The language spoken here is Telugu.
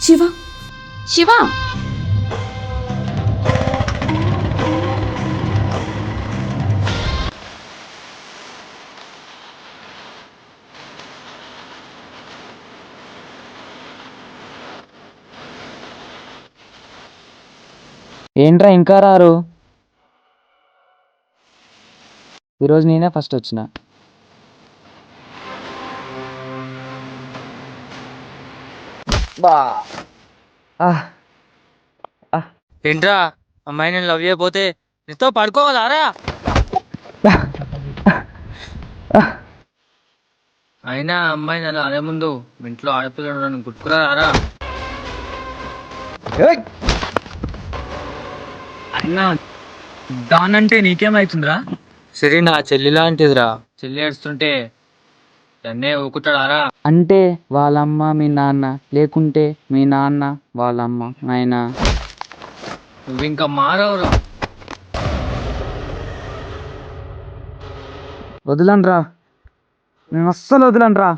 శివ శివ ఏంట్రా ఇంకా రారు? ఈరోజు నేనే ఫస్ట్ వచ్చిన. బా ఏంట్రా అమ్మాయి నేను లవ్ చేయకపోతే నీతో పడుకోవాలారా? అయినా అమ్మాయి నన్ను అనే ముందు ఇంట్లో ఆడపిల్లడు గుర్తుకురారా? అయినా దానంటే నీకేమైతుందిరా? సరే నా చెల్లి లాంటిదిరా. చెల్లి ఏడుస్తుంటే నన్నే ఊకుతాడారా? అంటే వాళ్ళమ్మ మీ నాన్న, లేకుంటే మీ నాన్న వాళ్ళమ్మ అయినా. నువ్వు ఇంకా మారవురా. వదలండ్రా, నేను అస్సలు వదలండ్రా.